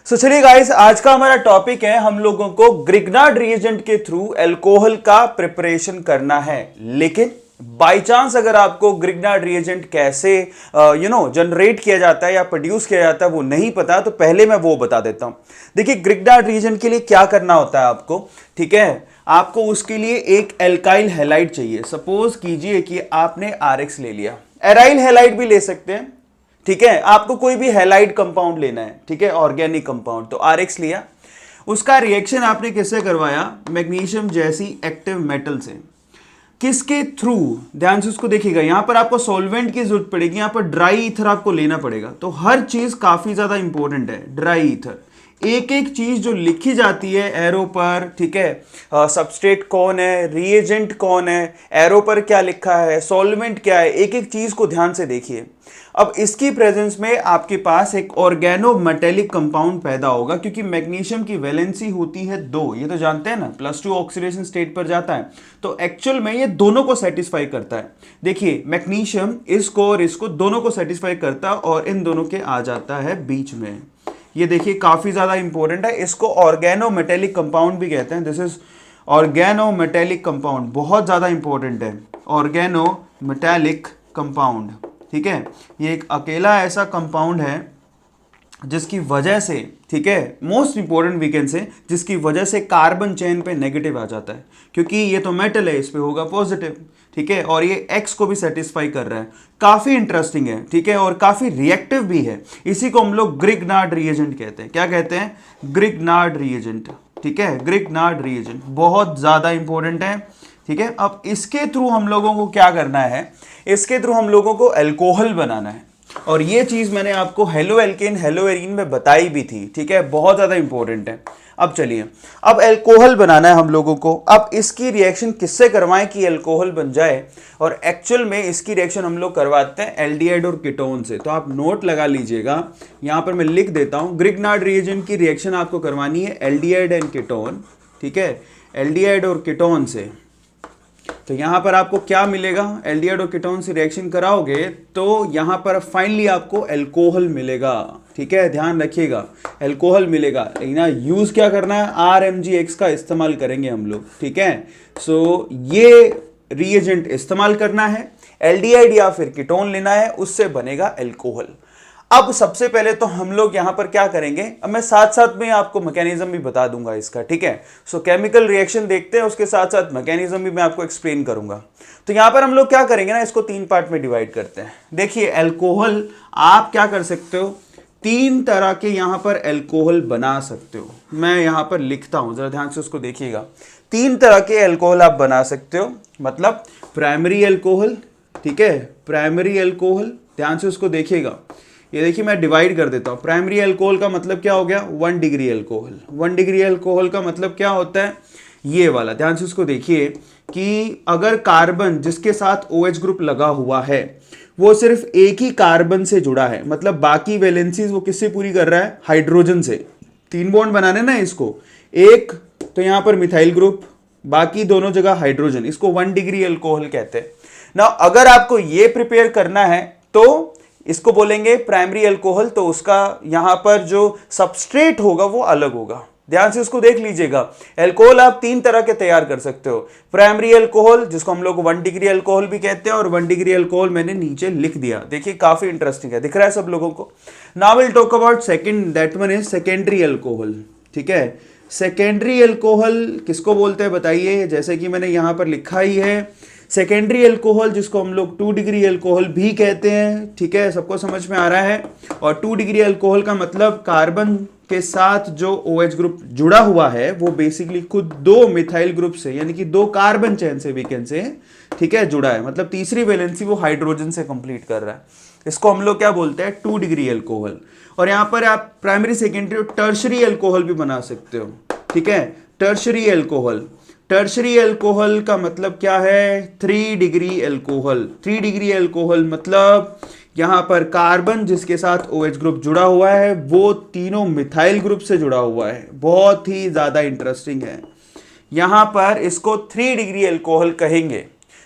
चलिए गाइस, आज का हमारा टॉपिक है हम लोगों को ग्रिग्नार्ड रिएजेंट के थ्रू अल्कोहल का प्रिपरेशन करना है। लेकिन बाय चांस अगर आपको ग्रिग्नार्ड रिएजेंट कैसे जनरेट किया जाता है या प्रोड्यूस किया जाता है वो नहीं पता, तो पहले मैं वो बता देता हूं। देखिए, ग्रिग्नार्ड रिएजेंट के लिए क्या करना होता है आपको, ठीक है। आपको उसके लिए एक एल्काइल हैलाइड चाहिए। सपोज कीजिए कि आपने आरएक्स ले लिया, एराइल हैलाइड भी ले सकते हैं, ठीक है। आपको कोई भी हैलाइड कंपाउंड लेना है, ठीक है, ऑर्गेनिक कंपाउंड। तो आरएक्स लिया, उसका रिएक्शन आपने किससे करवाया, मैग्नीशियम जैसी एक्टिव मेटल से। किसके थ्रू, ध्यान से उसको देखिएगा। यहां पर आपको सॉल्वेंट की जरूरत पड़ेगी, यहां पर ड्राई ईथर आपको लेना पड़ेगा। तो हर चीज काफी ज्यादा इंपॉर्टेंट है। ड्राई ईथर, एक एक चीज जो लिखी जाती है एरो पर, ठीक है। सबस्ट्रेट कौन है, रिएजेंट कौन है, एरो पर क्या लिखा है, सॉल्वेंट क्या है, एक एक चीज को ध्यान से देखिए। अब इसकी प्रेजेंस में आपके पास एक ऑर्गेनो मेटेलिक कंपाउंड पैदा होगा, क्योंकि मैग्नीशियम की वैलेंसी होती है 2, ये तो जानते हैं ना, +2 ऑक्सीडेशन स्टेट पर जाता है। तो एक्चुअल में ये दोनों को सेटिस्फाई करता है। देखिए, मैग्नीशियम इसको और इसको दोनों को सेटिस्फाई करता है और इन दोनों के आ जाता है बीच में। ये देखिए काफी ज्यादा इंपॉर्टेंट है। इसको ऑर्गेनो मेटेलिक कंपाउंड भी कहते हैं। This is organometallic compound, बहुत ज्यादा इंपॉर्टेंट है। ऑर्गेनो मेटेलिक कंपाउंड, ठीक है। ये एक अकेला ऐसा कंपाउंड है जिसकी वजह से, ठीक है, most important we can say, जिसकी वजह से कार्बन चेन पे नेगेटिव आ जाता है, क्योंकि ये तो मेटल है, इस पे होगा पॉजिटिव, ठीक है। और ये एक्स को भी सेटिस्फाई कर रहा है। काफी इंटरेस्टिंग है, ठीक है, और काफी रिएक्टिव भी है। इसी को हम लोग ग्रिग्नार्ड रिएजेंट कहते हैं। क्या कहते हैं, ग्रिग्नार्ड रिएजेंट, ठीक है। ग्रिग्नार्ड रिएजेंट बहुत ज्यादा इंपॉर्टेंट है, ठीक है। अब इसके थ्रू हम लोगों को क्या करना है, इसके थ्रू हम लोगों को अल्कोहल बनाना है। और ये चीज मैंने आपको हेलो एल्केन हेलो एरीन में बताई भी थी, ठीक है, बहुत ज्यादा इंपॉर्टेंट है। अब चलिए, अब अल्कोहल बनाना है हम लोगों को। अब इसकी रिएक्शन किससे करवाएं कि अल्कोहल बन जाए, और एक्चुअल में इसकी रिएक्शन हम लोग करवाते हैं एल्डिहाइड और कीटोन से। तो आप नोट लगा लीजिएगा, यहां पर मैं लिख देता हूं, ग्रिग्नार्ड रिएजेंट की रिएक्शन आपको करवानी है एल्डिहाइड एंड कीटोन, ठीक है, एल्डिहाइड और कीटोन से। तो यहां पर आपको क्या मिलेगा, एल्डिहाइड और कीटोन से रिएक्शन कराओगे तो यहां पर फाइनली आपको अल्कोहल मिलेगा, ठीक है। ध्यान रखिएगा, अल्कोहल मिलेगा। लेकिन यूज क्या करना है, RMgX का इस्तेमाल करेंगे हम लोग, ठीक है। सो ये रिएजेंट इस्तेमाल करना है, एल्डिहाइड या फिर कीटोन लेना है, उससे बनेगा अल्कोहल। अब सबसे पहले तो हम लोग यहां पर क्या करेंगे, अब मैं साथ साथ में आपको मैकेनिज्म भी बता दूंगा इसका, ठीक है। सो केमिकल रिएक्शन देखते हैं, उसके साथ साथ मैकेनिज्म भी मैं आपको एक्सप्लेन करूंगा। तो यहां पर हम लोग क्या करेंगे ना, इसको 3 पार्ट में डिवाइड करते हैं। देखिए, अल्कोहल आप क्या कर सकते हो, 3 तरह के यहां पर अल्कोहल बना सकते हो। मैं यहां पर लिखता हूं, जरा ध्यान से उसको देखिएगा। 3 तरह के अल्कोहल आप बना सकते हो, मतलब प्राइमरी अल्कोहल, ठीक है, प्राइमरी अल्कोहल। ध्यान से उसको देखिएगा। ये देखिए, मैं डिवाइड कर देता हूं। प्राइमरी अल्कोहल का मतलब क्या हो गया, 1 डिग्री अल्कोहल। 1 डिग्री अल्कोहल का मतलब क्या होता है, ये वाला। ध्यान से उसको देखिए कि अगर कार्बन जिसके साथ OH ग्रुप लगा हुआ है वो सिर्फ एक ही कार्बन से जुड़ा है, मतलब बाकी वैलेंसीज वो किससे पूरी कर रहा है, हाइड्रोजन से। 3 बॉन्ड बनाने ना इसको, एक तो यहां पर मिथाइल ग्रुप, बाकी दोनों जगह हाइड्रोजन, इसको 1 डिग्री अल्कोहल कहते हैं ना। अगर आपको ये प्रिपेयर करना है तो इसको बोलेंगे प्राइमरी अल्कोहल। तो उसका यहां पर जो सबस्ट्रेट होगा वो अलग होगा। ध्यान से उसको देख लीजिएगा। अल्कोहल आप 3 तरह के तैयार कर सकते हो। प्राइमरी अल्कोहल जिसको हम लोग 1 डिग्री अल्कोहल भी कहते हैं, और 1 डिग्री अल्कोहल मैंने नीचे लिख दिया। देखिए काफी इंटरेस्टिंग है, दिख रहा है सब लोगों को। Now will talk about second, that one is secondary alcohol, ठीक है। सेकेंडरी अल्कोहल किसको बोलते हैं बताइए, जैसे कि मैंने यहां पर लिखा ही है, सेकेंडरी अल्कोहल जिसको हम लोग 2 डिग्री अल्कोहल भी कहते हैं, ठीक है, सबको समझ में आ रहा है। और 2 डिग्री अल्कोहल का मतलब कार्बन के साथ जो OH ग्रुप जुड़ा हुआ है वो बेसिकली खुद 2 मिथाइल ग्रुप से, यानी कि 2 कार्बन चेन से वीकेंड से, ठीक है, जुड़ा है। मतलब तीसरी वैलेंसी वो हाइड्रोजन से कंप्लीट कर रहा है। इसको हम लोग क्या बोलते हैं, 2 डिग्री अल्कोहल। और यहां पर आप प्राइमरी, सेकेंडरी और टर्शरी अल्कोहल भी बना सकते हो, ठीक है। टर्शरी अल्कोहल, टर्शरी अल्कोहल का मतलब क्या है, 3 डिग्री अल्कोहल। 3 डिग्री अल्कोहल मतलब यहां पर कार्बन जिसके साथ OH ग्रुप जुड़ा हुआ है वो तीनों मिथाइल ग्रुप से जुड़ा हुआ है। बहुत ही ज्यादा इंटरेस्टिंग है। यहां पर इसको 3 डिग्री अल्कोहल कहेंगे।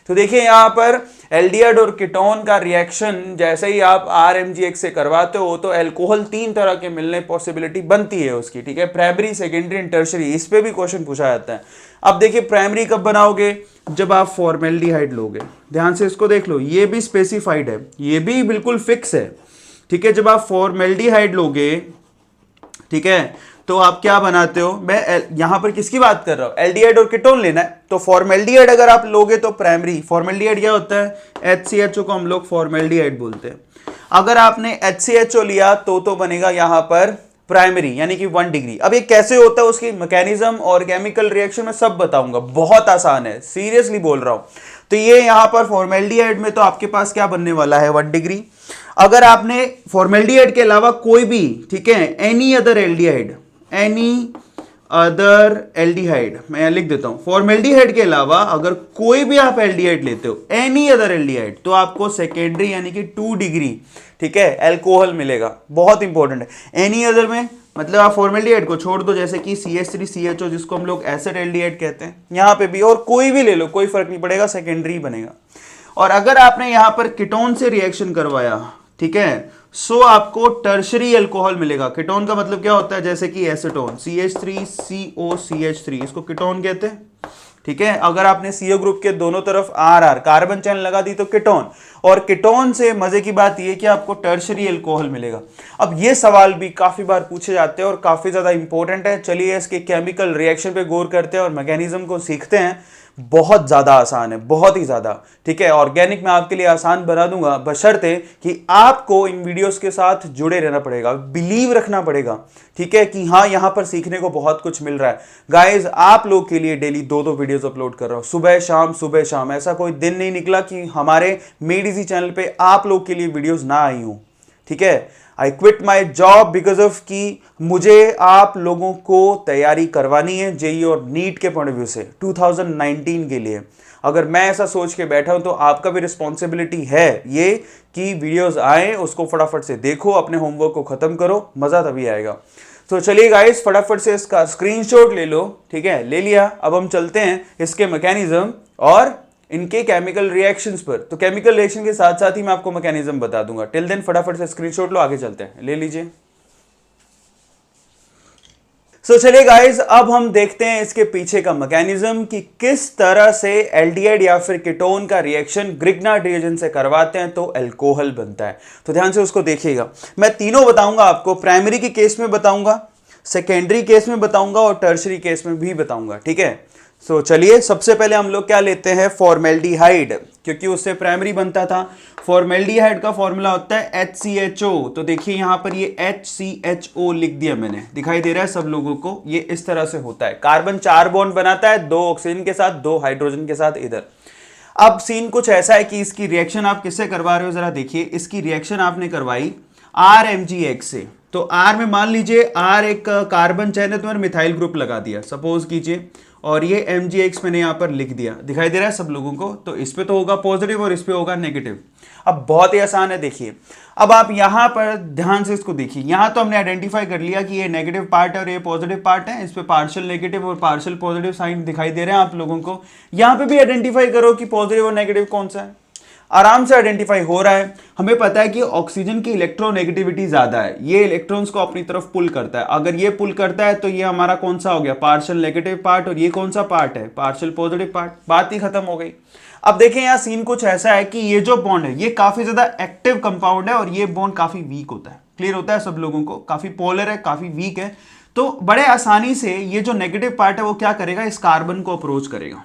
तो देखिए यहाँ पर एल्डिहाइड और कीटोन का रिएक्शन जैसे ही आप RMgX से करवाते हो तो अल्कोहल 3 तरह के मिलने पॉसिबिलिटी बनती है उसकी, ठीक है, प्राइमरी, सेकेंडरी एंड टर्शरी। इस पे भी क्वेश्चन पूछा जाता है। अब देखिए प्राइमरी कब बनाओगे, जब आप फॉर्मेल्डिहाइड लोगे। ध्यान से इसको देख लो, ये भी स्पेसिफाइड है, ये भी बिल्कुल फिक्स है, ठीक है। जब आप फॉर्मेल्डिहाइड लोगे, ठीक है, तो आप क्या बनाते हो, मैं यहां पर किसकी बात कर रहा हूं, एल्डिहाइड और कीटोन लेना है। तो फॉर्मेल्डिहाइड अगर आप लोगे तो प्राइमरी, फॉर्मेल्डिहाइड क्या होता है, HCHO को हम लोग फॉर्मेल्डिहाइड बोलते हैं। अगर आपने HCHO लिया तो बनेगा यहां पर प्राइमरी, यानी कि 1 डिग्री। अब ये कैसे होता है, उसकी मैकेनिज्म और केमिकल रिएक्शन में सब बताऊंगा, बहुत आसान है, सीरियसली बोल रहा हूं। तो ये यहां पर फॉर्मेल्डिहाइड में तो आपके पास क्या बनने वाला है, 1 डिग्री। अगर आपने फॉर्मेल्डिहाइड के अलावा कोई भी, ठीक है, any other aldehyde, any other aldehyde, मैं यहां लिख देता हूं, फॉर्मेल्डिहाइड के अलावा अगर कोई भी आप एल्डिहाइड लेते हो, एनी अदर एल्डिहाइड, तो आपको सेकेंडरी यानी कि 2 डिग्री, ठीक है, अल्कोहल मिलेगा। बहुत इंपॉर्टेंट है। एनी अदर में मतलब आप फॉर्मेल्डिहाइड को छोड़ दो, जैसे कि CH3CHO जिसको हम लोग एसिड एल्डिहाइड कहते हैं, यहां पे भी, और कोई भी ले लो, कोई फर्क नहीं पड़ेगा, सेकेंडरी बनेगा। और अगर आपने यहां पर कीटोन से रिएक्शन करवाया, ठीक है, सो आपको टर्शरी अल्कोहल मिलेगा। कीटोन का मतलब क्या होता है, जैसे कि एसीटोन, CH3COCH3, इसको कीटोन कहते हैं, ठीक है। अगर आपने CO ग्रुप के दोनों तरफ RR कार्बन चैन लगा दी तो कीटोन, और कीटोन से मजे की बात यह कि आपको टर्शरी अल्कोहल मिलेगा। अब ये सवाल भी काफी बार पूछे जाते हैं और काफी ज्यादा इंपॉर्टेंट है। चलिए इसके केमिकल रिएक्शन पे गौर करते हैं और मैकेनिज्म को सीखते हैं। बहुत ज्यादा आसान है, बहुत ही ज्यादा, ठीक है। ऑर्गेनिक में आपके लिए आसान बना दूंगा, बशर्ते कि आपको इन वीडियोस के साथ जुड़े रहना पड़ेगा, बिलीव रखना पड़ेगा, ठीक है, कि हाँ यहां पर सीखने को बहुत कुछ मिल रहा है। गाइस आप लोग के लिए डेली 2-2 वीडियोस अपलोड कर रहा हूं, सुबह शाम। ऐसा कोई दिन नहीं निकला कि हमारे मेड इजी चैनल पे आप लोग के लिए वीडियोस ना आई हूं, ठीक है। I quit my job because of कि मुझे आप लोगों को तैयारी करवानी है जेई और नीट के पॉइंट ऑफ व्यू से 2019 के लिए। अगर मैं ऐसा सोच के बैठा हूं तो आपका भी रिस्पॉन्सिबिलिटी है ये कि वीडियोस आए, उसको फटाफट से देखो, अपने होमवर्क को खत्म करो, मजा तभी आएगा। तो चलिए गाइस फटाफट से इसका स्क्रीनशॉट ले लो, ठीक है, ले लिया। अब हम चलते हैं इसके मैकेनिज्म और इनके केमिकल रिएक्शंस पर। तो केमिकल रिएक्शन के साथ साथ ही मैं आपको मैकेनिज्म बता दूंगा। टिल देन फटाफट से स्क्रीनशॉट लो, आगे चलते हैं, ले लीजिए। सो चलिए गाइस अब हम देखते हैं इसके पीछे का मैकेनिज्म कि किस तरह से एल्डिहाइड या फिर कीटोन का रिएक्शन ग्रिग्नार्ड रिएजेंट से करवाते हैं तो अल्कोहल बनता है। तो ध्यान से उसको देखिएगा, मैं तीनों बताऊंगा आपको, प्राइमरी के केस में बताऊंगा, सेकेंडरी केस में बताऊंगा और टर्शरी केस में भी बताऊंगा, ठीक है। सो चलिए सबसे पहले हम लोग क्या लेते हैं, फॉर्मेल्डिहाइड, क्योंकि उससे प्राइमरी बनता था। फॉर्मेल्डिहाइड का फॉर्मूला होता है HCHO। तो देखिए यहां पर ये HCHO लिख दिया मैंने, दिखाई दे रहा है सब लोगों को, ये इस तरह से होता है। कार्बन 4 बॉन्ड बनाता है, 2 ऑक्सीजन के साथ, 2 हाइड्रोजन के साथ इधर। अब सीन कुछ ऐसा है कि इसकी रिएक्शन आप किससे करवा रहे हो, जरा देखिए। इसकी रिएक्शन आपने करवाई RMgX से, तो R में मान लीजिए R एक कार्बन चैन है तो मैंने मिथाइल ग्रुप लगा दिया सपोज कीजिए, और ये MgX मैंने यहां पर लिख दिया, दिखाई दे रहा है सब लोगों को। तो इस पे तो होगा पॉजिटिव और इस पे होगा नेगेटिव। अब बहुत ही आसान है, देखिए। अब आप यहां पर ध्यान से इसको देखिए, यहां तो हमने आइडेंटिफाई कर लिया कि ये नेगेटिव पार्ट है और ये पॉजिटिव पार्ट है। इस पे पार्शियल नेगेटिव और पार्शियल पॉजिटिव साइन दिखाई दे रहे हैं आप लोगों को। यहां पे भी आइडेंटिफाई करो कि पॉजिटिव और नेगेटिव कौन सा है, आराम से आइडेंटिफाई हो रहा है। हमें पता है कि ऑक्सीजन की इलेक्ट्रोनेगेटिविटी ज्यादा है, ये इलेक्ट्रॉन्स को अपनी तरफ पुल करता है। अगर ये पुल करता है तो ये हमारा कौन सा हो गया, पार्शियल नेगेटिव पार्ट, और ये कौन सा पार्ट है, पार्शियल पॉजिटिव पार्ट। बात ही खत्म हो गई। अब देखें यहाँ सीन कुछ ऐसा है कि ये जो बॉन्ड है ये काफी ज्यादा एक्टिव कंपाउंड है और ये बॉन्ड काफी वीक होता है। क्लियर होता है सब लोगों को, काफी पोलर है, काफी वीक है। तो बड़े आसानी से ये जो नेगेटिव पार्ट है वो क्या करेगा, इस कार्बन को अप्रोच करेगा।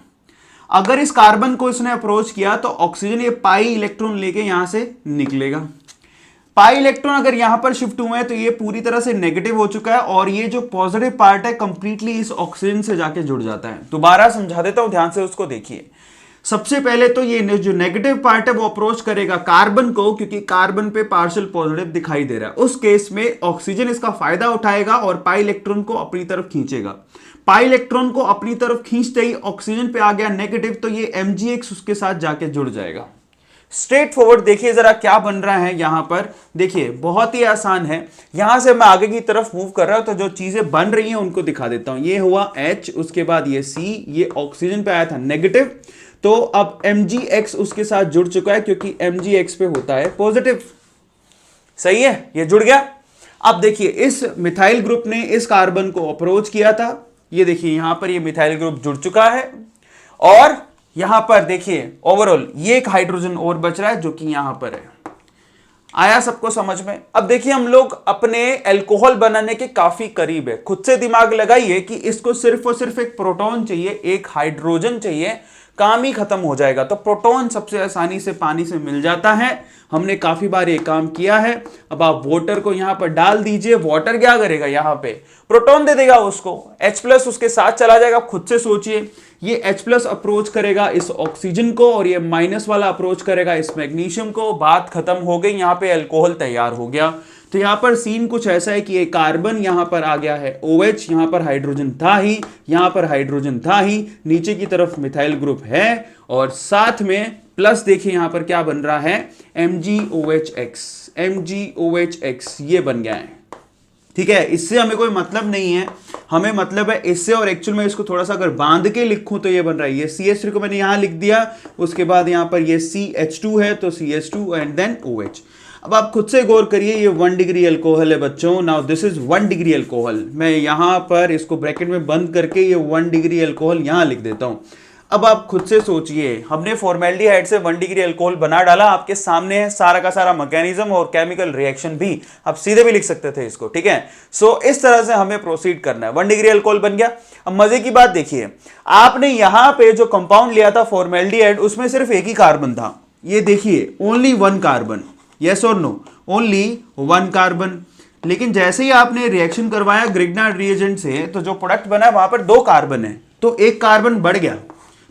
अगर इस कार्बन को इसने अप्रोच किया तो ऑक्सीजन ये पाई इलेक्ट्रॉन लेके यहां से निकलेगा। पाई इलेक्ट्रॉन अगर यहां पर शिफ्ट हुए हैं तो ये पूरी तरह से नेगेटिव हो चुका है और ये जो पॉजिटिव पार्ट है कंप्लीटली इस ऑक्सीजन से जाके जुड़ जाता है। दोबारा समझा देता हूं, ध्यान से उसको देखिए। सबसे पहले तो ये जो नेगेटिव पार्ट है वो अप्रोच करेगा कार्बन को, क्योंकि कार्बन पे पार्शियल पॉजिटिव दिखाई दे रहा है। उस केस में ऑक्सीजन इसका फायदा उठाएगा और पाई इलेक्ट्रॉन को अपनी तरफ खींचेगा। पाई इलेक्ट्रॉन को अपनी तरफ खींचते ही ऑक्सीजन पे आ गया नेगेटिव, तो ये MgX उसके साथ जाके जुड़ जाएगा। स्ट्रेट फॉरवर्ड देखिए जरा क्या बन रहा है यहां पर, देखिए बहुत ही आसान है। यहां से मैं आगे की तरफ मूव कर रहा हूं तो जो चीजें बन रही हैं उनको दिखा देता हूं। ये हुआ H, उसके बाद ये C, ये ऑक्सीजन पे आया था नेगेटिव, तो अब MgX उसके साथ जुड़ चुका है क्योंकि MgX पे होता है पॉजिटिव। सही है, ये जुड़ गया। अब देखिए इस मिथाइल ग्रुप ने इस कार्बन को अप्रोच किया था, ये देखिए यहां पर ये मिथाइल ग्रुप जुड़ चुका है, और यहां पर देखिए ओवरऑल ये एक हाइड्रोजन और बच रहा है जो कि यहां पर है। आया सबको समझ में? अब देखिए हम लोग अपने अल्कोहल बनाने के काफी करीब है। खुद से दिमाग लगाइए कि इसको सिर्फ और सिर्फ एक प्रोटॉन चाहिए, एक हाइड्रोजन चाहिए, काम ही खत्म हो जाएगा। तो प्रोटॉन सबसे आसानी से पानी से मिल जाता है, हमने काफी बार ये काम किया है। अब आप वाटर को यहां पर डाल दीजिए, वाटर क्या करेगा, यहां पे प्रोटॉन दे देगा उसको, H+ उसके साथ चला जाएगा। खुद से सोचिए, ये H+ अप्रोच करेगा इस ऑक्सीजन को और ये माइनस वाला अप्रोच करेगा इस मैग्नीशियम को, बात खत्म हो गई, यहां पे अल्कोहल तैयार हो गया। तो यहां पर सीन कुछ ऐसा है कि ये कार्बन यहां पर आ गया है OH, यहां पर हाइड्रोजन था ही, यहां पर हाइड्रोजन था ही, नीचे की तरफ मिथाइल ग्रुप है, और साथ में प्लस देखिए यहां पर क्या बन रहा है, MgOHX, MgOHX ये बन गया है। ठीक है, इससे हमें कोई मतलब नहीं है, हमें मतलब है इससे, और एक्चुअल में इसको थोड़ा सा अगर बांध के लिखूं तो ये बन रहा है, ये CH3 को मैंने यहां लिख दिया, उसके बाद यहां पर ये CH2 है तो CH2 एंड देन OH। अब आप खुद से गौर करिए, ये 1 डिग्री अल्कोहल है बच्चों। Now this is 1 degree alcohol, मैं यहां पर इसको ब्रैकेट में बंद करके ये 1 डिग्री अल्कोहल यहां लिख देता हूं। अब आप खुद से सोचिए, हमने फॉर्मेल्डिहाइड से 1 डिग्री अल्कोहल बना डाला, आपके सामने है सारा का सारा मैकेनिज्म और केमिकल रिएक्शन भी, आप सीधे भी लिख सकते थे इसको। ठीक है, सो इस तरह से हमें प्रोसीड करना है। 1 डिग्री अल्कोहल बन गया। अब मजे की बात देखिए, आपने यहां पे जो कंपाउंड लिया था फॉर्मेल्डिहाइड, उसमें सिर्फ एक ही कार्बन था, ये देखिए ओनली 1 कार्बन, यस और नो, ओनली 1 कार्बन। लेकिन जैसे ही आपने रिएक्शन करवाया ग्रिग्नार्ड रिएजेंट से, तो जो प्रोडक्ट बना वहां पर 2 कार्बन है, तो एक कार्बन बढ़ गया।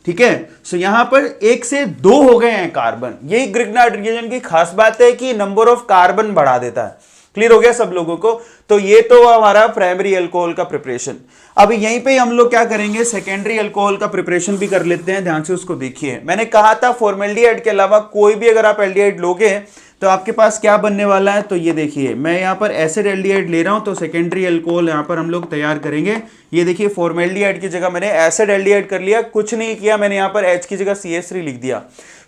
ठीक है, सो यहां पर 1 से 2 हो गए हैं कार्बन। यही ग्रिग्नार्ड रिएजेंट की खास बात है कि नंबर ऑफ कार्बन बढ़ा देता है। क्लियर हो गया सब लोगों को? तो ये तो हमारा प्राइमरी अल्कोहल का प्रिपरेशन। अब यहीं पे हम लोग क्या करेंगे, सेकेंडरी अल्कोहल का प्रिपरेशन भी कर लेते हैं। ध्यान से उसको देखिए, मैंने कहा था फॉर्मेल्डिहाइड के अलावा कोई भी अगर आप एल्डिहाइड लोगे तो आपके पास क्या बनने वाला है, तो ये देखिए मैं यहाँ पर एसिड एल्डिहाइड ले रहा हूँ, तो सेकेंडरी अल्कोहल यहाँ पर हम लोग तैयार करेंगे। ये देखिए फॉर्मेल्डिहाइड की जगह मैंने एसिड एल्डिहाइड कर लिया, कुछ नहीं किया, मैंने यहाँ पर H की जगह CH3 लिख दिया।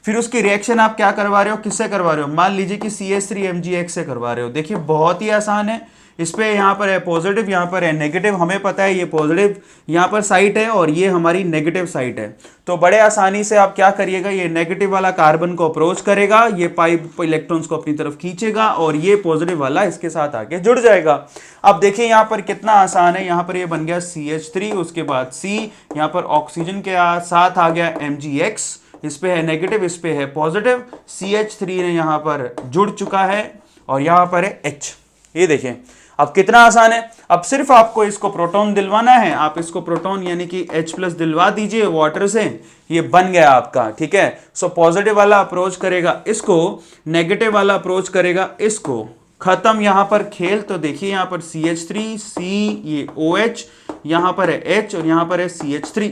फिर उसकी रिएक्शन आप क्या करवा रहे हो, किससे करवा रहे हो, मान लीजिए कि CH3 MgX से करवा रहे हो। देखिए बहुत ही आसान है, इस पे यहाँ पर है पॉजिटिव, यहाँ पर है नेगेटिव, हमें पता है ये पॉजिटिव यहाँ पर साइट है और ये हमारी नेगेटिव साइट है। तो बड़े आसानी से आप क्या करिएगा, ये नेगेटिव वाला कार्बन को अप्रोच करेगा, ये पाइप इलेक्ट्रॉन्स को अपनी तरफ खींचेगा और ये पॉजिटिव वाला इसके साथ आके जुड़ जाएगा। अब देखिए यहाँ पर कितना आसान है, यहाँ पर ये बन गया CH3, उसके बाद C, यहाँ पर ऑक्सीजन के साथ आ गया MgX, इस पे है नेगेटिव, इस पे है पॉजिटिव, CH3 ने यहाँ पर जुड़ चुका है और यहाँ पर है H। ये देखिए अब कितना आसान है। अब सिर्फ आपको इसको प्रोटॉन दिलवाना है, आप इसको प्रोटॉन यानी कि H+ दिलवा दीजिए वाटर से, ये बन गया आपका। ठीक है, सो पॉजिटिव वाला अप्रोच करेगा इसको, नेगेटिव वाला अप्रोच करेगा इसको, खत्म यहाँ पर खेल। तो देखिए यहाँ पर CH3, C, ये OH, यहाँ पर है H और यहाँ पर है CH3।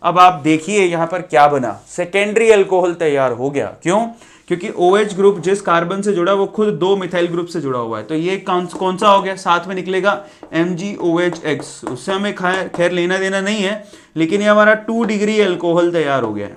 अब आप देखिए यहाँ पर क्या बना, सेकेंडरी अल्कोहल तैयार हो गया। क्यों? क्योंकि OH ग्रुप जिस कार्बन से जुड़ा वो खुद 2 मिथाइल ग्रुप से जुड़ा हुआ है, तो ये कौन सा हो गया, साथ में निकलेगा MgOHX। उससे हमें खैर लेना देना नहीं है, लेकिन ये हमारा 2 डिग्री अल्कोहल तैयार हो गया है।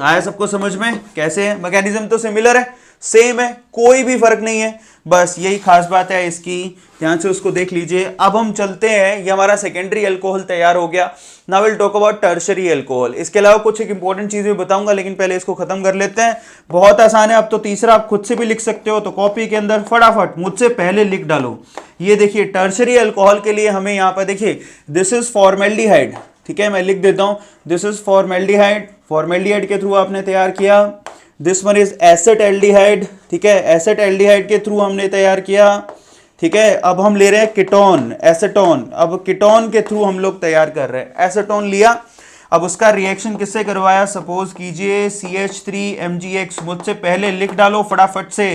आया सबको समझ में? कैसे है, मैकेनिज्म तो सिमिलर है, सेम है, कोई भी फर्क नहीं है, बस यही खास बात है इसकी। ध्यान से उसको देख लीजिए। अब हम चलते हैं, ये हमारा सेकेंडरी अल्कोहल तैयार हो गया। Now will talk about tertiary alcohol. इसके अलावा कुछ एक इंपॉर्टेंट चीज भी बताऊंगा, लेकिन पहले इसको खत्म कर लेते हैं। बहुत आसान है। अब तो तीसरा आप खुद से भी लिख सकते हो, तो कॉपी के अंदर फटाफट मुझसे पहले लिख डालो। ये देखिए टर्शरी अल्कोहल के लिए हमें यहाँ पर देखिए, दिस इज फॉर्मेल्डिहाइड। ठीक है, मैं लिख देता हूं, दिस इज फॉर्मेल्डिहाइड। फॉर्मेल्डिहाइड के थ्रू आपने तैयार किया। This one is asset aldehyde. ठीक है, एसेट एल्डिहाइड के थ्रू हमने तैयार किया। ठीक है, अब हम ले रहे हैं कीटोन, एसेटोन। अब कीटोन के थ्रू हम लोग तैयार कर रहे हैं, एसेटोन लिया। अब उसका रिएक्शन किससे करवाया, सपोज कीजिए CH3MgX। मुझसे पहले लिख डालो फटाफट से,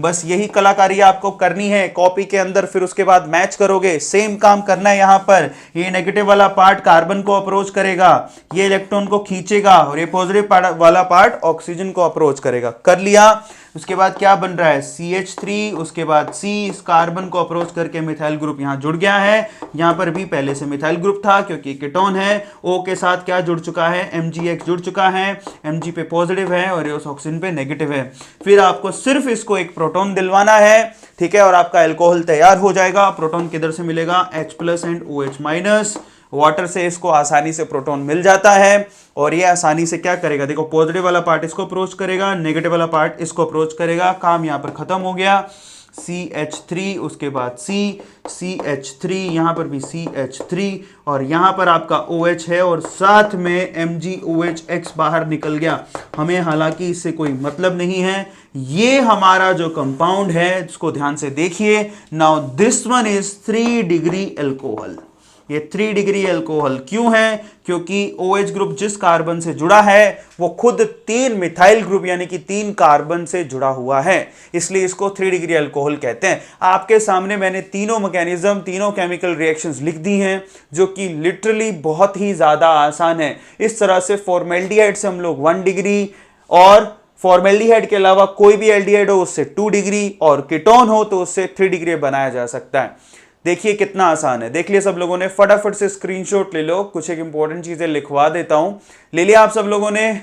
बस यही कलाकारी आपको करनी है कॉपी के अंदर, फिर उसके बाद मैच करोगे। सेम काम करना है यहाँ पर। ये नेगेटिव वाला पार्ट कार्बन को अप्रोच करेगा, ये इलेक्ट्रॉन को खींचेगा, और ये पॉजिटिव वाला पार्ट ऑक्सीजन को अप्रोच करेगा। कर लिया। उसके बाद क्या बन रहा है CH3, उसके बाद C, इस कार्बन को अप्रोच करके मिथाइल ग्रुप यहां जुड़ गया है। यहां पर भी पहले से मिथाइल ग्रुप था क्योंकि कीटोन है। O के साथ क्या जुड़ चुका है, MgX जुड़ चुका है, Mg पे पॉजिटिव है और उस ऑक्सीजन पे नेगेटिव है। फिर आपको सिर्फ इसको एक प्रोटॉन दिलवाना है, ठीक है, और आपका अल्कोहल तैयार हो जाएगा। प्रोटॉन किधर से मिलेगा, H+ एंड OH-। वाटर से इसको आसानी से प्रोटॉन मिल जाता है और ये आसानी से क्या करेगा, देखो पॉजिटिव वाला पार्ट इसको अप्रोच करेगा, नेगेटिव वाला पार्ट इसको अप्रोच करेगा। काम यहां पर खत्म हो गया। CH3, उसके बाद CH3, यहां पर भी CH3 और यहां पर आपका OH है और साथ में MgOHX बाहर निकल गया। हमें हालांकि इससे कोई मतलब नहीं है। ये हमारा जो कंपाउंड है इसको ध्यान से देखिए। Now this one is 3 degree alcohol. ये 3 डिग्री अल्कोहल क्यों है, क्योंकि OH ग्रुप जिस कार्बन से जुड़ा है वो खुद 3 मिथाइल ग्रुप यानी कि 3 कार्बन से जुड़ा हुआ है, इसलिए इसको 3 डिग्री अल्कोहल कहते हैं। आपके सामने मैंने तीनों मैकेनिज्म, तीनों केमिकल रिएक्शंस लिख दी हैं जो कि लिटरली बहुत ही ज्यादा आसान है। इस तरह से फॉर्मेल्डिहाइड से हम लोग 1 डिग्री और फॉर्मेल्डिहाइड के अलावा कोई भी एल्डिहाइड हो उससे 2 डिग्री और कीटोन हो तो उससे 3 डिग्री बनाया जा सकता है। देखिए कितना आसान है, देख लिया सब लोगों ने। फटाफट से स्क्रीनशॉट ले लो, कुछ एक इंपॉर्टेंट चीजें लिखवा देता हूं। ले लिया आप सब लोगों ने?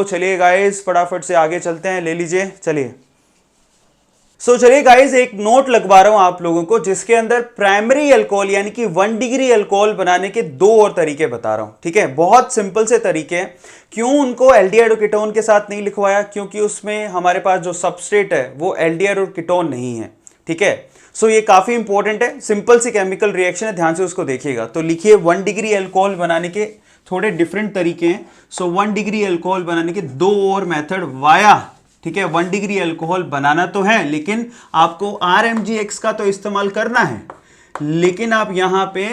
चलिए गाइस फटाफट से आगे चलते हैं, ले लीजिए। चलिए चलिए गाइस, एक नोट लगवा रहा हूं आप लोगों को जिसके अंदर प्राइमरी अल्कोहल यानी कि 1 डिग्री अल्कोहल बनाने के 2 और तरीके बता रहा हूं, ठीक है। बहुत सिंपल से तरीके हैं। क्यों उनको एल्डिहाइड और कीटोन के साथ नहीं लिखवाया, क्योंकि उसमें हमारे पास जो सबस्ट्रेट है वो एल्डिहाइड और कीटोन नहीं है, ठीक है। ये काफी इंपॉर्टेंट है, सिंपल सी केमिकल रिएक्शन है, ध्यान से उसको देखिएगा। तो लिखिए 1 डिग्री अल्कोहल बनाने के थोड़े डिफरेंट तरीके हैं। 1 डिग्री अल्कोहल बनाने के 2 और मेथड वाया, ठीक है। 1 डिग्री अल्कोहल बनाना तो है लेकिन आपको RMgX का तो इस्तेमाल करना है, लेकिन आप यहां पे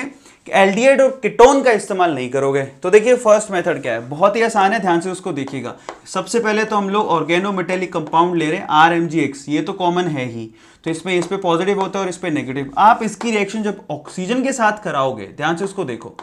एल्डिहाइड और कीटोन का इस्तेमाल नहीं करोगे। तो देखिए फर्स्ट मेथड क्या है, बहुत ही आसान है, ध्यान से उसको देखिएगा। सबसे पहले तो हम लोग ऑर्गेनोमेटेलिक कंपाउंड ले रहे हैं RMgX, ये तो कॉमन है ही। तो इसमें इस पे पॉजिटिव होता है और इस पे नेगेटिव। आप इसकी रिएक्शन जब ऑक्सीजन के साथ कराओगे, ध्यान से उसको देखो,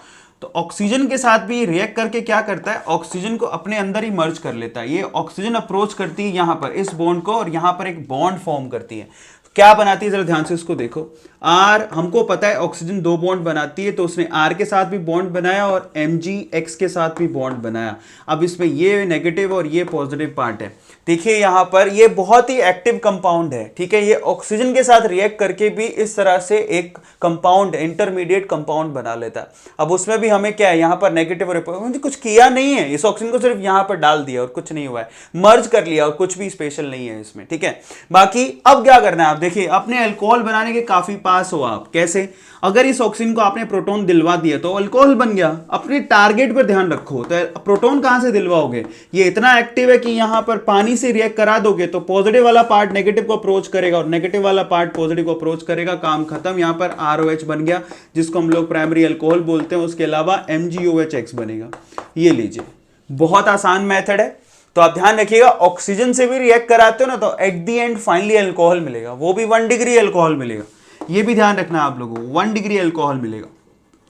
तो ऑक्सीजन के साथ भी रिएक्ट करके क्या करता है, ऑक्सीजन को अपने अंदर ही मर्ज कर लेता है। ये ऑक्सीजन अप्रोच करती है यहां पर इस बॉन्ड को और यहां पर एक बॉन्ड फॉर्म करती है। क्या बनाती है, जरा ध्यान से उसको देखो। R, हमको पता है ऑक्सीजन 2 बॉन्ड बनाती है, तो उसने R के साथ भी बॉन्ड बनाया और MgX के साथ भी बॉन्ड बनाया। अब इसमें ये नेगेटिव और ये पॉजिटिव पार्ट है। देखिए यहां पर ये बहुत ही एक्टिव कंपाउंड है, ठीक है। ये ऑक्सीजन के साथ रिएक्ट करके भी इस तरह से एक कंपाउंड, इंटरमीडिएट कंपाउंड बना लेता है। अब उसमें भी हमें क्या है, यहां पर नेगेटिव और कुछ किया नहीं है, इस ऑक्सीजन को सिर्फ यहां पर डाल दिया और कुछ नहीं हुआ है, मर्ज कर लिया और कुछ भी स्पेशल नहीं है इसमें, ठीक है। बाकी अब क्या करना है, आप देखिए अपने अल्कोहल बनाने के काफी पास हो आप। कैसे, अगर इस ऑक्सीजन को आपने प्रोटॉन दिलवा दिया तो अल्कोहल बन गया। अपने टारगेट पर ध्यान रखो, तो प्रोटॉन कहां से दिलवाओगे, ये इतना एक्टिव है कि यहां पर पानी से रिएक्ट करा दोगे तो पॉजिटिव वाला पार्ट नेगेटिव को अप्रोच करेगा और नेगेटिव वाला पार्ट पॉजिटिव को अप्रोच करेगा। काम खत्म, यहां पर ROH बन गया जिसको हम लोग प्राइमरी अल्कोहल बोलते हैं। उसके अलावा MgOHX बनेगा। ये लीजिए, बहुत आसान मेथड है। तो आप ध्यान रखिएगा, ऑक्सीजन से भी रिएक्ट कराते हो ना तो at the end finally alcohol मिलेगा, वो भी 1 डिग्री अल्कोहल मिलेगा। ये भी ध्यान रखना आप लोगों को, 1 डिग्री अल्कोहल मिलेगा।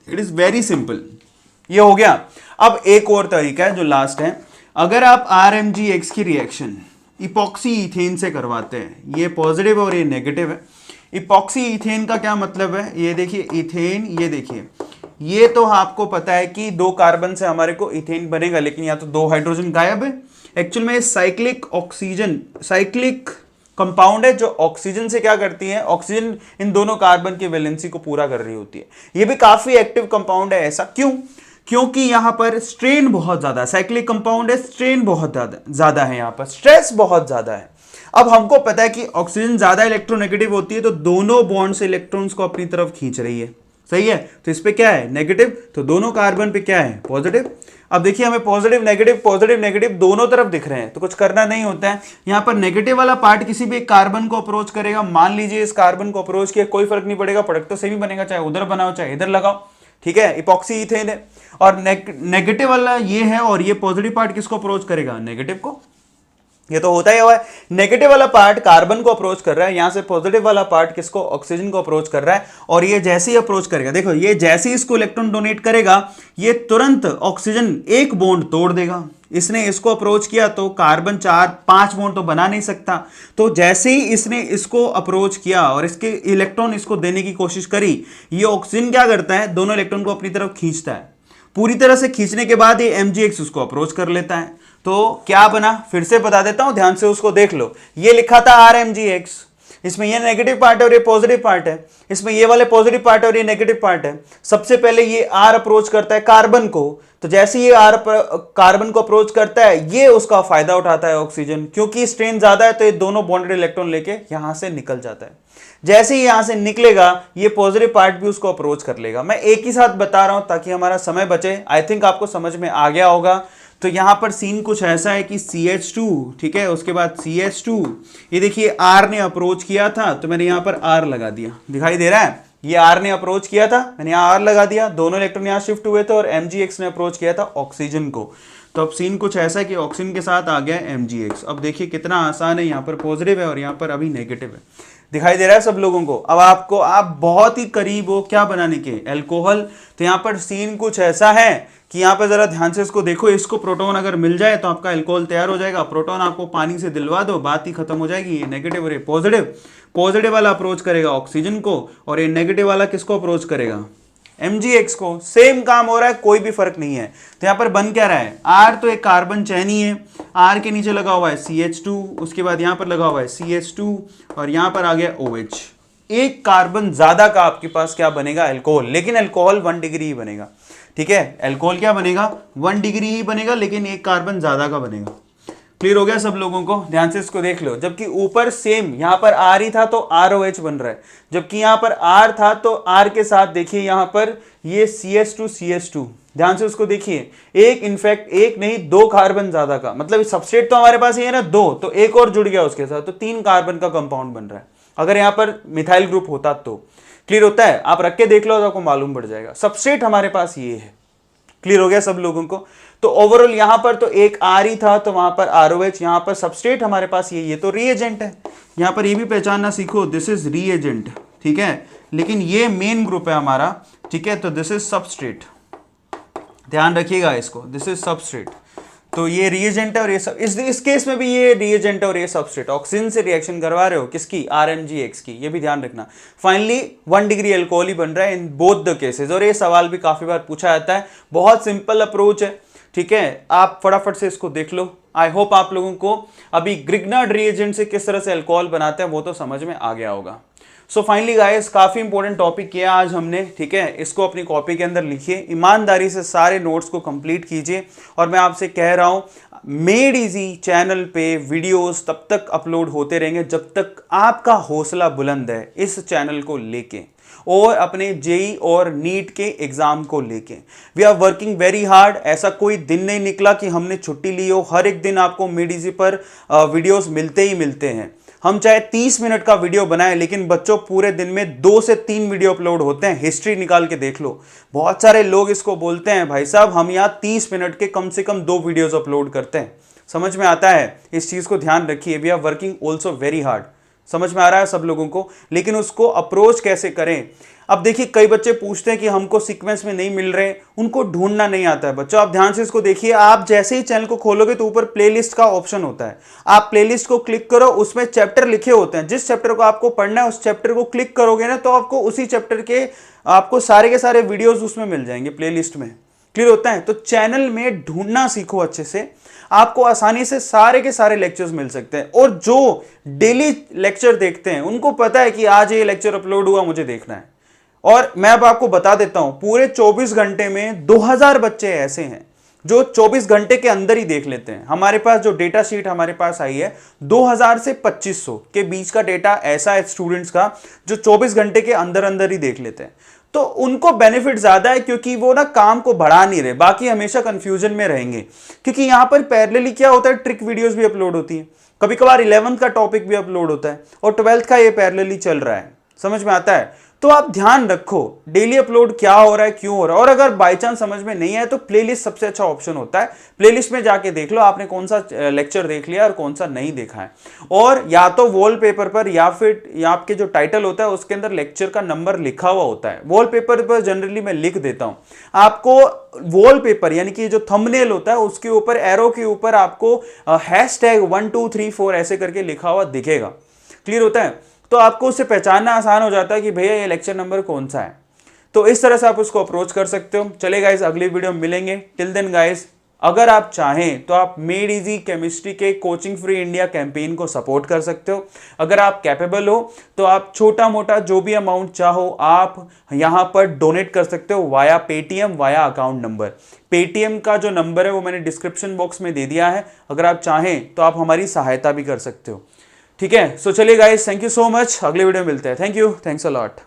It is very simple. ये हो गया। अब एक और तरीका है जो लास्ट है, अगर आप RMgX की रिएक्शन इपॉक्सी इथेन से करवाते हैं, ये पॉजिटिव और ये नेगेटिव है। इपॉक्सी इथेन का क्या मतलब है, ये देखिए इथेन, ये देखिए, ये तो आपको पता है कि 2 कार्बन से हमारे को इथेन बनेगा, लेकिन यहाँ तो 2 हाइड्रोजन गायब है। एक्चुअल में साइक्लिक ऑक्सीजन, साइक्लिक कंपाउंड है जो ऑक्सीजन से क्या करती है, ऑक्सीजन इन दोनों कार्बन की वैलेंसी को पूरा कर रही होती है। ये भी काफी एक्टिव कंपाउंड है। ऐसा क्यों, क्योंकि यहां पर स्ट्रेन बहुत ज्यादा है, साइक्लिक कंपाउंड है, स्ट्रेन बहुत ज्यादा है, यहां पर स्ट्रेस बहुत ज्यादा है। अब हमको पता है कि ऑक्सीजन ज्यादा इलेक्ट्रोनेगेटिव होती है तो दोनों बॉन्ड से इलेक्ट्रॉन्स को अपनी तरफ खींच रही है, सही है। तो इस पे क्या है, नेगेटिव, तो दोनों कार्बन पे क्या है, पॉजिटिव। अब देखिए हमें पॉजिटिव नेगेटिव दोनों तरफ दिख रहे हैं, तो कुछ करना नहीं होता है। यहां पर नेगेटिव वाला पार्ट किसी भी एक कार्बन को अप्रोच करेगा। मान लीजिए इस कार्बन को अप्रोच किया, कोई फर्क नहीं पड़ेगा, प्रोडक्ट तो सेम ही बनेगा, चाहे उधर बनाओ चाहे इधर लगाओ, ठीक है। इपॉक्सी इथेन है और नेगेटिव वाला ये है और ये पॉजिटिव पार्ट किसको अप्रोच करेगा, नेगेटिव को। ये तो होता ही हुआ है। नेगेटिव वाला पार्ट कार्बन को अप्रोच कर रहा है, यहां से पॉजिटिव वाला पार्ट किसको, ऑक्सीजन को अप्रोच कर रहा है। और ये जैसे ही अप्रोच करेगा, देखो ये जैसे ही इसको इलेक्ट्रॉन डोनेट करेगा, ये तुरंत ऑक्सीजन एक बॉन्ड तोड़ देगा। इसने इसको अप्रोच किया तो कार्बन 4-5 बॉन्ड तो बना नहीं सकता, तो जैसे ही इसने इसको अप्रोच किया और इसके इलेक्ट्रॉन इसको देने की कोशिश करी, ये ऑक्सीजन क्या करता है, दोनों इलेक्ट्रॉन को अपनी तरफ खींचता है। पूरी तरह से खींचने के बाद ये MgX उसको अप्रोच कर लेता है। तो क्या बना, फिर से बता देता हूं, ध्यान से उसको देख लो। ये लिखा था RMgX, इसमें ये नेगेटिव पार्ट है और ये पॉजिटिव पार्ट है, इसमें ये वाले पॉजिटिव पार्ट है और ये नेगेटिव पार्ट है। सबसे पहले ये R अप्रोच करता है कार्बन को, तो जैसे ये R कार्बन को अप्रोच करता है, ये उसका फायदा उठाता है ऑक्सीजन, क्योंकि स्ट्रेन ज्यादा है तो ये दोनों बॉन्डेड इलेक्ट्रॉन लेके यहां से निकल जाता है। जैसे ही यहां से निकलेगा, ये पॉजिटिव पार्ट भी उसको अप्रोच कर लेगा। मैं एक ही साथ बता रहा हूं ताकि हमारा समय बचे। आई थिंक आपको समझ में आ गया होगा। तो यहां पर सीन कुछ ऐसा है कि CH2, ठीक है, उसके बाद CH2, ये देखिए R ने अप्रोच किया था तो मैंने यहां पर R लगा दिया, दिखाई दे रहा है, ये R ने अप्रोच किया था, मैंने यहां R लगा दिया, दोनों इलेक्ट्रॉन यहां शिफ्ट हुए थे और MgX ने अप्रोच किया था ऑक्सीजन को। तो अब सीन कुछ ऐसा है कि ऑक्सीजन के साथ आ गया MgX। अब देखिए कितना आसान है, यहाँ पर पॉजिटिव है और यहाँ पर अभी नेगेटिव है, दिखाई दे रहा है सब लोगों को। अब आपको, आप बहुत ही करीब हो क्या बनाने के, एल्कोहल। तो यहाँ पर सीन कुछ ऐसा है कि यहाँ पर जरा ध्यान से इसको देखो, इसको प्रोटॉन अगर मिल जाए तो आपका अल्कोहल तैयार हो जाएगा। प्रोटॉन आपको पानी से दिलवा दो, बात ही खत्म हो जाएगी। ये नेगेटिव और ये पॉजिटिव, पॉजिटिव वाला अप्रोच करेगा ऑक्सीजन को और ये नेगेटिव वाला किसको अप्रोच करेगा, MgX को। सेम काम हो रहा है, कोई भी फर्क नहीं है। तो यहाँ पर बन क्या रहा है, R तो एक कार्बन चैन ही है, R के नीचे लगा हुआ है CH2, उसके बाद यहाँ पर लगा हुआ है CH2 और यहाँ पर आ गया OH। एक कार्बन ज्यादा का आपके पास क्या बनेगा, अल्कोहल। लेकिन अल्कोहल 1 डिग्री ही बनेगा, ठीक है, अल्कोहल क्या बनेगा, 1 डिग्री ही बनेगा, लेकिन एक कार्बन ज्यादा का बनेगा। क्लियर हो गया सब लोगों को, ध्यान से इसको देख लो। जबकि ऊपर सेम यहाँ पर R ही था तो ROH बन रहा है, जबकि यहाँ पर R था तो R के साथ देखिए यहाँ पर ये CH2, ध्यान से उसको देखिए, एक इनफैक्ट एक नहीं 2 कार्बन ज्यादा का, मतलब सबस्ट्रेट तो हमारे पास ये है ना 2, तो एक और जुड़ गया उसके साथ, तो 3 कार्बन का कंपाउंड बन रहा है। अगर यहाँ पर मिथाइल ग्रुप होता तो क्लियर होता है, आप रख के देख लो तो आपको मालूम पड़ जाएगा। सबस्ट्रेट हमारे पास ये है। क्लियर हो गया सब लोगों को। तो ओवरऑल यहां पर तो एक R ही था तो वहां पर ROH, यहां पर सबस्ट्रेट हमारे पास ये तो रीएजेंट है। यहां पर ये भी पहचानना सीखो, दिस इज रीएजेंट, ठीक है, लेकिन ये मेन ग्रुप है हमारा, ठीक है, तो दिस इज सबस्ट्रेट, ध्यान रखिएगा इसको, दिस इज सबस्ट्रेट। तो ये रिएजेंट है और ये सब, इस केस में भी ये रिएजेंट है और ये सबस्ट्रेट। ऑक्सीजन से रिएक्शन करवा रहे हो किसकी, RMgX की, ये भी ध्यान रखना। फाइनली 1 डिग्री अल्कोहल ही बन रहा है इन बोथ द केसेस। और ये सवाल भी काफी बार पूछा जाता है, बहुत सिंपल अप्रोच है, ठीक है, आप फटाफट से इसको देख लो। आई होप आप लोगों को अभी ग्रिग्नार्ड रिएजेंट से किस तरह से अल्कोहल बनाते हैं वो तो समझ में आ गया होगा। सो फाइनली गाइस, काफी इंपॉर्टेंट टॉपिक किया आज हमने, ठीक है, इसको अपनी कॉपी के अंदर लिखिए, ईमानदारी से सारे नोट्स को कंप्लीट कीजिए। और मैं आपसे कह रहा हूं, मेड इजी चैनल पे वीडियोस तब तक अपलोड होते रहेंगे जब तक आपका हौसला बुलंद है इस चैनल को लेके और अपने जेई और नीट के एग्जाम को लेके। We are working very hard. ऐसा कोई दिन नहीं निकला कि हमने छुट्टी ली हो, हर एक दिन आपको मेड इजी पर वीडियोस मिलते ही मिलते हैं। हम चाहे 30 मिनट का वीडियो बनाएं, लेकिन बच्चों पूरे दिन में 2 से 3 वीडियो अपलोड होते हैं। हिस्ट्री निकाल के देख लो, बहुत सारे लोग इसको बोलते हैं, भाई साहब हम यहाँ 30 मिनट के कम से कम 2 वीडियोस अपलोड करते हैं। समझ में आता है, इस चीज को ध्यान रखिए। We are working also very hard, समझ में आ रहा है सब लोगों को, लेकिन उसको अप्रोच कैसे करें। अब देखिए, कई बच्चे पूछते हैं कि हमको सीक्वेंस में नहीं मिल रहे, उनको ढूंढना नहीं आता है। बच्चों आप ध्यान से इसको देखिए, आप जैसे ही चैनल को खोलोगे तो ऊपर प्लेलिस्ट का ऑप्शन होता है, आप प्लेलिस्ट को क्लिक करो, उसमें चैप्टर लिखे होते हैं, जिस चैप्टर को आपको पढ़ना है उस चैप्टर को क्लिक करोगे ना तो आपको उसी चैप्टर के आपको सारे के सारे वीडियोज उसमें मिल जाएंगे प्लेलिस्ट में। क्लियर होता है, तो चैनल में ढूंढना सीखो अच्छे से, आपको आसानी से सारे के सारे लेक्चर्स मिल सकते हैं। और जो डेली लेक्चर देखते हैं उनको पता है कि आज ये लेक्चर अपलोड हुआ, मुझे देखना है। और मैं अब आपको बता देता हूं, पूरे 24 घंटे में 2000 बच्चे ऐसे हैं जो 24 घंटे के अंदर ही देख लेते हैं। हमारे पास जो डेटा शीट हमारे पास आई है 2000 से 2500 के बीच का डेटा ऐसा है स्टूडेंट्स का जो 24 घंटे के अंदर अंदर ही देख लेते हैं। तो उनको बेनिफिट ज्यादा है क्योंकि वो ना काम को बढ़ा नहीं रहे, बाकी हमेशा कंफ्यूजन में रहेंगे। क्योंकि यहां पर पैरेलली क्या होता है, ट्रिक वीडियोस भी अपलोड होती है, कभी कभार 11th का टॉपिक भी अपलोड होता है और 12th का ये पैरेलली चल रहा है। समझ में आता है, तो आप ध्यान रखो डेली अपलोड क्या हो रहा है, क्यों हो रहा है। और अगर बाय चांस समझ में नहीं आए तो प्लेलिस्ट सबसे अच्छा ऑप्शन होता है। प्लेलिस्ट में जाके देख लो आपने कौन सा लेक्चर देख लिया और कौन सा नहीं देखा है। और या तो वॉलपेपर पर या फिर या आपके जो टाइटल होता है उसके अंदर लेक्चर का नंबर लिखा हुआ होता है। वॉलपेपर पर जनरली मैं लिख देता हूं आपको। वॉलपेपर यानी कि जो थंबनेल होता है उसके ऊपर एरो के ऊपर आपको #1234 ऐसे करके लिखा हुआ दिखेगा। क्लियर होता है? तो आपको उसे पहचानना आसान हो जाता है कि भैया ये लेक्चर नंबर कौन सा है। तो इस तरह से आप उसको अप्रोच कर सकते हो। चले गाइस, अगली वीडियो में मिलेंगे। टिल देन गाइस, अगर आप चाहें तो आप मेड इजी केमिस्ट्री के कोचिंग फ्री इंडिया कैंपेन को सपोर्ट कर सकते हो। अगर आप कैपेबल हो तो आप छोटा मोटा जो भी अमाउंट चाहो आप यहां पर डोनेट कर सकते हो via Paytm, via account number. Paytm का जो नंबर है वो मैंने डिस्क्रिप्शन बॉक्स में दे दिया है। अगर आप चाहें तो आप हमारी सहायता भी कर सकते हो। ठीक है, सो चलिए guys, thank you so much. अगले वीडियो में मिलते हैं। Thank you, thanks a lot.